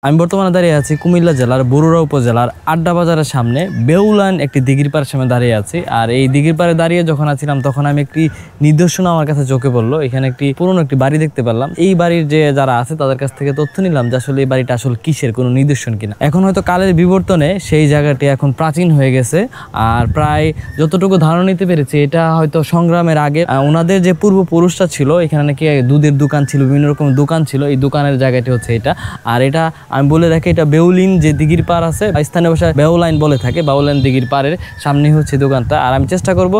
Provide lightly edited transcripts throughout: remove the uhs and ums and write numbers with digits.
আমি বর্তমানে দাঁড়িয়ে আছি কুমিল্লা জেলার বরুড়া উপজেলার আড্ডা বাজারের সামনে বেউলান একটি দিঘির পাড়ের সামনে দাঁড়িয়ে আছি। আর এই দিঘির পাড়ে দাঁড়িয়ে যখন আছিলাম তখন আমি একটি নিদর্শন আমার কাছে চোখে পড়লো। এখানে একটি পুরনো একটি বাড়ি দেখতে পেলাম। এই বাড়ির যে যারা আছে তাদের কাছ থেকে তথ্য নিলাম যে আসলে এই বাড়িটা আসলে কিসের, কোনো নিদর্শন কিনা। এখন হয়তো কালের বিবর্তনে সেই জায়গাটি এখন প্রাচীন হয়ে গেছে। আর প্রায় যতটুকু ধারণা নিতে পেরেছি এটা হয়তো সংগ্রামের আগে ওনাদের যে পূর্বপুরুষরা ছিল, এখানে নাকি দুধের দোকান ছিল, বিভিন্ন রকম দোকান ছিল। এই দোকানের জায়গাটি হচ্ছে এটা। আর এটা আমি বলে রাখি, এটা বেউলিন যে দিঘির পাড় আছে, স্থানীয় ভাষায় বেউলাইন বলে থাকে। বেউলাইন দিঘির পাড়ের সামনে হচ্ছে দোকানটা। আর আমি চেষ্টা করব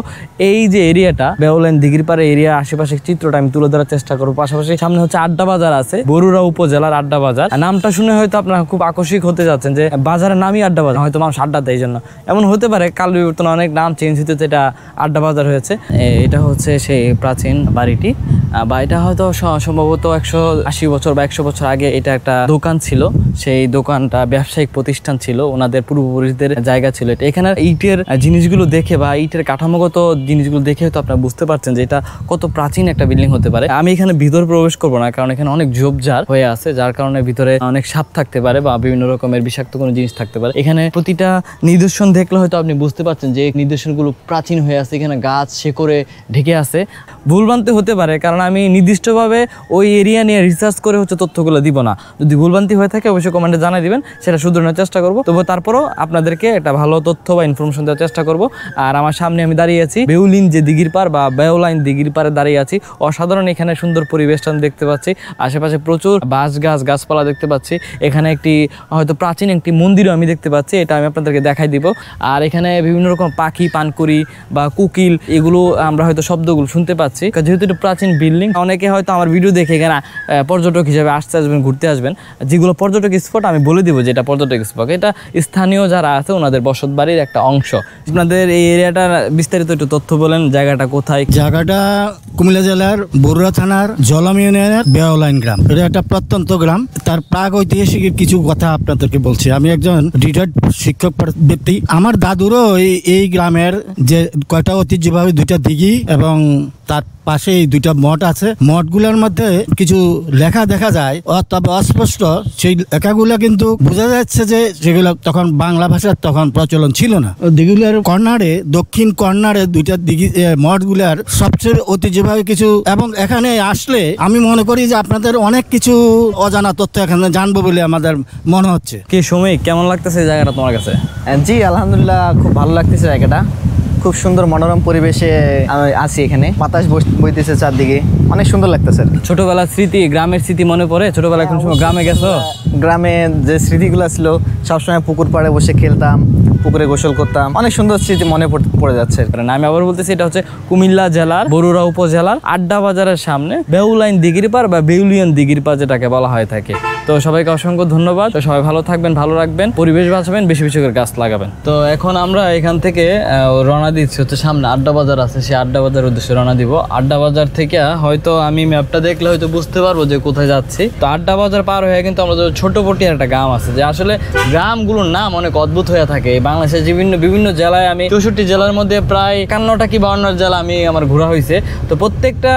এই যে এরিয়াটা বেউলাইন দিঘির পাড়ের এরিয়া আশেপাশে চিত্রটা আমি তুলে ধরার চেষ্টা করবো। পাশাপাশি সামনে হচ্ছে আড্ডা বাজার আছে, বরুড়া উপজেলার আড্ডা বাজার। নামটা শুনে হয়তো আপনারা খুব আকস্মিক হতে যাচ্ছেন যে বাজারের নামই আড্ডা বাজার, হয়তো মানুষ আড্ডা দেয়, এই জন্য এমন হতে পারে। কাল বিবর্তনে অনেক নাম চেঞ্জ হতে এটা আড্ডা বাজার হয়েছে। এটা হচ্ছে সেই প্রাচীন বাড়িটি, বা এটা হয়তো সম্ভবত 180 বছর বা 100 বছর আগে এটা একটা দোকান ছিল। সেই দোকানটা ব্যবসায়িক প্রতিষ্ঠান ছিল, ওনাদের পূর্বপুরুষদের জায়গা ছিল এটা। এখানে ইটের জিনিসগুলো দেখে বা ইটের কাঠামোগত জিনিসগুলো দেখে হয়তো আপনারা বুঝতে পারছেন যে এটা কত প্রাচীন একটা বিল্ডিং হতে পারে। আমি এখানে ভিতর প্রবেশ করবো না, কারণ এখানে অনেক ঝোপঝাড় হয়ে আছে, যার কারণে ভিতরে অনেক সাপ থাকতে পারে বা বিভিন্ন রকমের বিষাক্ত কোনো জিনিস থাকতে পারে। এখানে প্রতিটা নিদর্শন দেখলে হয়তো আপনি বুঝতে পারছেন যে নিদর্শনগুলো প্রাচীন হয়ে আছে। এখানে গাছ শেকড়ে ঢেকে আছে। ভুলভ্রান্তি হতে পারে, কারণ আমি নির্দিষ্টভাবে ওই এরিয়া নিয়ে রিসার্চ করে হচ্ছে তথ্যগুলো দিব না। যদি ভুলভ্রান্তি হয়ে থাকে অবশ্যই কমেন্টে জানিয়ে দিবেন, সেটা শুধরানোর চেষ্টা করবো। তবু তারপরও আপনাদেরকে একটা ভালো তথ্য বা ইনফরমেশন দেওয়ার চেষ্টা করব। আর আমার সামনে আমি দাঁড়িয়ে আছি বেউলিন যে দিঘির পাড় বা বেউলাইন দিঘির পাড়ে দাঁড়িয়ে আছি। অসাধারণ এখানে সুন্দর পরিবেশটা দেখতে পাচ্ছি। আশেপাশে প্রচুর বাঁশ গাছ গাছপালা দেখতে পাচ্ছি। এখানে একটি হয়তো প্রাচীন একটি মন্দিরও আমি দেখতে পাচ্ছি, এটা আমি আপনাদেরকে দেখাই দিব। আর এখানে বিভিন্ন রকম পাখি, পানকুড়ি বা কোকিল, এগুলো আমরা হয়তো শব্দগুলো শুনতে পাচ্ছি। যেহেতু এটা প্রাচীন বিল্ডিং, অনেকে হয়তো আমার ভিডিও দেখে এখানে পর্যটক হিসেবে আসবেন, ঘুরতে আসবেন। যেগুলো পর্যটক স্পট আমি বলে দিব যে এটা পর্যটক স্পট। এটা স্থানীয় যারা আছে ওনাদের বসত বাড়ির একটা অংশ। আপনাদের এই এরিয়াটার বিস্তারিত একটু তথ্য বলেন, জায়গাটা কোথায়? জায়গাটা কুমিল্লা জেলার বরুড়া থানার জলাম ইউনিয়নের বেউলাইন গ্রাম। এটা একটা প্রত্যন্ত গ্রাম। তার প্রাক ঐতিহাসিক কিছু কথা আপনাদেরকে বলছি। আমি একজন রিটায়ার্ড শিক্ষক ব্যক্তি। আমার দাদুরও এই গ্রামের যে কয়টা ঐতিহ্যভাবে দুইটা দিঘি এবং তার পাশে দুইটা মঠ আছে। মঠগুলোর মধ্যে কিছু লেখা দেখা যায়, তবে অস্পষ্ট। সেই লেখাগুলো কিন্তু বোঝা যাচ্ছে যে সেগুলো তখন বাংলা ভাষার তখন প্রচলন ছিল না। দিঘিগুলোর কর্নারে, দক্ষিণ কর্নারে দুইটা দিঘি মঠগুলার সবচেয়ে ঐতিহ্যভাবে কিছু, এবং এখানে আসলে আমি মনে করি যে আপনাদের অনেক কিছু অজানা তথ্য এখানে জানবো বলে আমাদের মনে হচ্ছে। কি সময় কেমন লাগতেছে জায়গাটা তোমার কাছে? জি আলহামদুলিল্লাহ, খুব ভালো লাগতেছে জায়গাটা। খুব সুন্দর মনোরম পরিবেশে আমি আছি এখানে। বাতাস বইতেছে চারদিকে, অনেক সুন্দর লাগতেছে। ছোটবেলার স্মৃতি, গ্রামের স্মৃতি মনে পড়ে? ছোটবেলায় কোন সময় গ্রামে গেছো? গ্রামে যে স্মৃতিগুলো ছিল, সবসময় পুকুর পাড়ে বসে খেলতাম, পুকুরে গোসল করতাম, অনেক সুন্দর স্মৃতি মনে পড়ে যাচ্ছে। আমি আবার বলতেছি, এটা হচ্ছে কুমিল্লা জেলার বরুড়া উপজেলার আড্ডা বাজারের সামনে বেউলাইন দিঘির পাড় বা বেউলিয়ান দিঘির পাড় যেটাকে বলা হয়ে থাকে। তো সবাইকে অসংখ্য ধন্যবাদ। তো সবাই ভালো থাকবেন, ভালো রাখবেন, পরিবেশ বাঁচাবেন, বেশি বেশি করে গাছ লাগাবেন। তো এখন আমরা এখান থেকে রওনা দিচ্ছি হচ্ছে সামনে আড্ডা বাজার আছে, সেই আড্ডা বাজার উদ্দেশ্যে রওনা দিব। আড্ডা বাজার থেকে হয়তো আমি ম্যাপটা দেখলে হয়তো বুঝতে পারবো যে কোথায় যাচ্ছি। তো আড্ডা বাজার পার হয়ে কিন্তু আমরা ছোটপটিয়ার একটা গ্রাম আছে, যে আসলে গ্রামগুলোর নাম অনেক অদ্ভুত হয়ে থাকে। বাংলাদেশের বিভিন্ন জেলায়, আমি 64 জেলার মধ্যে প্রায় 51টা কি 52 জেলা আমি আমার ঘোরা হয়েছে। তো প্রত্যেকটা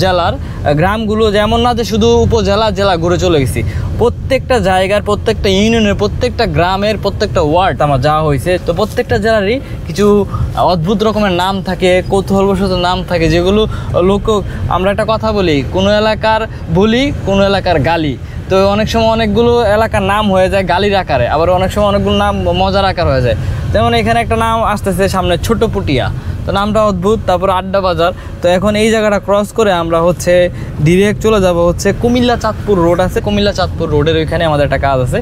জেলার গ্রামগুলো যেমন না যে শুধু উপজেলা জেলা ঘুরে চলে গেছি, প্রত্যেকটা জায়গার, প্রত্যেকটা ইউনিয়নের, প্রত্যেকটা গ্রামের, প্রত্যেকটা ওয়ার্ড আমার যাওয়া হয়েছে। তো প্রত্যেকটা জেলারই কিছু অদ্ভুত রকমের নাম থাকে, কৌতূহলবশত নাম থাকে, যেগুলো আমরা একটা কথা বলি, কোনো এলাকার বলি, কোনো এলাকার গালি। তো অনেক সময় অনেকগুলো এলাকার নাম হয়ে যায় গালির আকারে, আবার অনেক সময় অনেকগুলো নাম মজার আকার হয়ে যায়। যেমন এখানে একটা নাম আসতেছে সামনে, ছোট পুটিয়া, তো নামটা অদ্ভুত। তারপর আড্ডা বাজার। তো এখন এই জায়গাটা ক্রস করে আমরা হচ্ছে ডিরেক্ট চলে যাব হচ্ছে কুমিল্লা চাঁদপুর রোড আছে, কুমিল্লা চাঁদপুর রোডের ওইখানে আমাদের একটা কাজ আছে।